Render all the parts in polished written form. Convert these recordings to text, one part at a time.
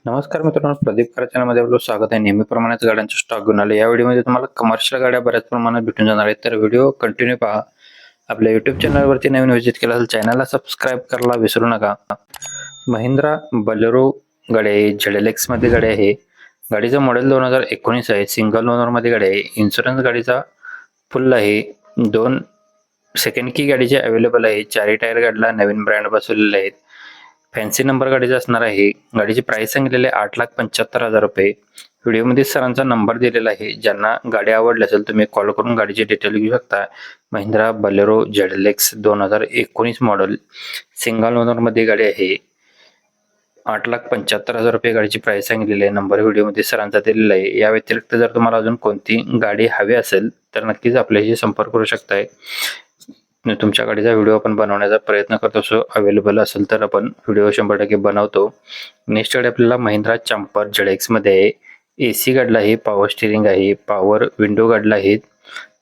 नमस्कार मित्रांनो, प्रदीप कार चॅनलमध्ये आपलं स्वागत आहे. नेहमीप्रमाणेच गाड्यांचा स्टॉक घेऊन आले. या व्हिडिओमध्ये तुम्हाला कमर्शियल गाड्या बऱ्याच प्रमाणात भेटून जाणार आहेत, तर व्हिडिओ कंटिन्यू पहा. आपल्या यूट्यूब चॅनलवरती नवीन व्हिजिट केला असेल चॅनलला सबस्क्राईब करायला विसरू नका. महिंद्रा बलेरो गाडी आहे, ZLX मध्ये गाडी आहे. गाडीचं मॉडेल 2019 आहे. सिंगल ओनरमध्ये गाडी आहे. इन्शुरन्स गाडीचा फुल आहे. 2 सेकंड की गाडीची अवेलेबल आहे. 4 टायर गाडीला नवीन ब्रँड बसवलेले आहेत. फॅन्सी नंबर गाडीचा असणार आहे. गाडीची प्राइस सांगितलेली 8,75,000 रुपये. व्हिडिओमध्ये सरांचा नंबर दिलेला आहे. ज्यांना गाडी आवडली असेल तुम्ही कॉल करून गाडीची डिटेल घेऊ शकता. Mahindra Bolero ZLX 2019 model single ओनरमध्ये गाडी आहे. 8,75,000 रुपये गाडीची प्राइस सांगितलेली आहे. नंबर व्हिडिओमध्ये सरांचा दिलेला आहे. या व्यतिरिक्त जर तुम्हाला अजून कोणती गाडी हवी असेल तर नक्कीच आपल्याशी संपर्क करू शकताय. तुमच्या गाडीचा व्हिडिओ आपण बनवण्याचा प्रयत्न करतो. सो अवेलेबल असेल तर आपण व्हिडिओ 100% बनवतो. नेक्स्ट गाडी आपल्याला महिंद्रा चंपर ZX मध्ये आहे. AC गाडीला आहे, पॉवर स्टिअरिंग आहे, पॉवर विंडो गाडीला आहेत.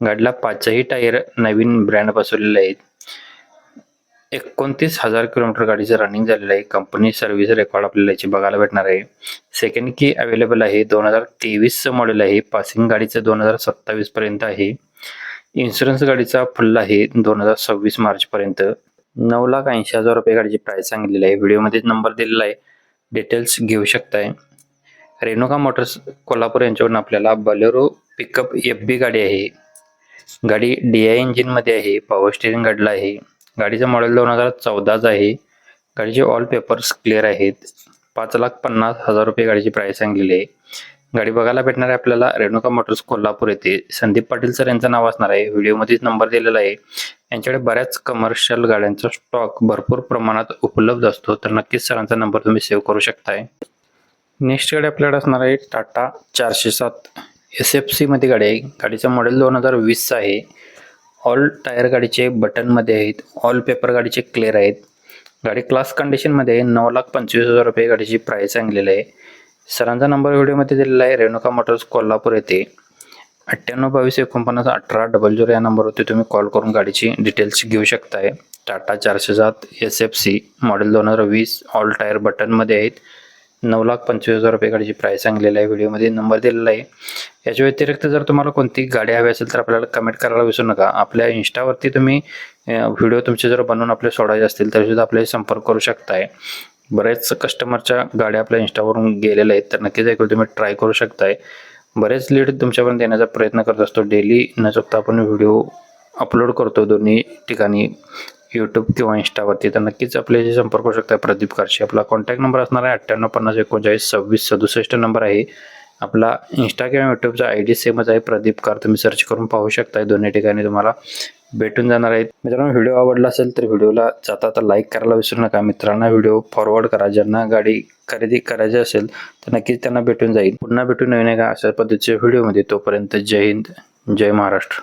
गाडीला 5ही टायर नवीन ब्रँड बसवलेले आहेत. 29,000 किलोमीटर गाडीचं रनिंग झालेलं आहे. कंपनी सर्व्हिस रेकॉर्ड आपल्याला याची बघायला भेटणार आहे. सेकंड की अवेलेबल आहे. 2023 मॉडेल आहे. पासिंग गाडीचं 2027 पर्यंत आहे. इन्शुरन्स गाडीचा फुल आहे 2026 मार्च पर्यंत. 9,80,000 रुपये गाडीची प्राइस सांगितलेली आहे. व्हिडिओमध्ये नंबर दिलेला आहे, डिटेल्स घेऊ शकताय. रेणुका मोटर्स कोल्हापूर यांच्याकडून आपल्याला बलेरो पिकअप FB गाडी आहे. गाडी DI इंजिन मध्ये आहे. पॉवर स्टिअरिंग गाडीला आहे. गाडीचं मॉडेल 2014 आहे. गाडीचे ऑल पेपर्स क्लिअर आहेत. 5,50,000 रुपये गाडीची प्राइस सांगितलेली आहे. गाडी बघायला भेटणार आहे आपल्याला रेणुका मोटर्स कोल्हापूर येथे. संदीप पाटील सर यांचं नाव असणार आहे. व्हिडिओमध्येच नंबर दिलेला आहे. यांच्याकडे बऱ्याच कमर्शियल गाड्यांचा स्टॉक भरपूर प्रमाणात उपलब्ध असतो, तर नक्कीच सरांचा नंबर तुम्ही सेव्ह करू शकताय. नेक्स्ट गाडी आपल्याकडे असणार आहे टाटा 407 SFC मध्ये गाडी आहे. गाडीचं मॉडेल 2020 आहे. ऑल टायर गाडीचे बटन मध्ये आहेत. ऑल पेपर गाडीचे क्लिअर आहेत. गाडी क्लास कंडिशन मध्ये 9,25,000 रुपये गाडीची प्राइस सांगलेली आहे. सरांचा नंबर व्हिडिओमध्ये दिलेला आहे. रेणुका मोटर्स कोल्हापूर येथे. 9822491800 या नंबरवरती तुम्ही कॉल करून गाडीची डिटेल्स घेऊ शकताय. Tata 407 SFC model 2020 all tyre button मध्ये आहेत. 9,25,000 रुपये गाडीची प्राइस सांगलेली आहे. व्हिडिओमध्ये नंबर दिलेला आहे. याच्या व्यतिरिक्त जर तुम्हाला कोणती गाडी हवी असेल तर आपल्याला कमेंट करायला विसरू नका. आपल्या इंस्टावरती तुम्ही व्हिडिओ तुमचे जर बनवून आपले सोडायचे असतील तरी सुद्धा आपल्याशी संपर्क करू शकताय. बरेच कस्टमरच्या गाड्या आपल्या इंस्टावरून गेलेल्या आहेत, तर नक्कीच ऐकून तुम्ही ट्राय करू शकताय. बरेच लीड तुमच्यापर्यंत देण्याचा प्रयत्न करत असतो. डेली न चुकता आपण व्हिडिओ अपलोड करतो दोन्ही ठिकाणी, यूट्यूब किंवा इंस्टावरती, तर नक्कीच आपल्याशी संपर्क करू शकता. प्रदीप कारशी आपला कॉन्टॅक्ट नंबर असणार आहे 9850392667 नंबर आहे. आपला इंस्टा किंवा यूट्यूबचा ID सेमच आहे, प्रदीप कार. तुम्ही सर्च करून पाहू शकताय. दोन्ही ठिकाणी तुम्हाला भेटून जाणार आहेत. मित्रांनो, व्हिडिओ आवडला असेल तर व्हिडिओला जाता लाईक करायला विसरू नका. मित्रांना व्हिडिओ फॉरवर्ड करा. ज्यांना गाडी खरेदी करायची असेल तर नक्कीच त्यांना भेटून जाईल. पुन्हा भेटून नवीन एका अशा पद्धतीच्या व्हिडिओमध्ये. तोपर्यंत जय हिंद, जय महाराष्ट्र.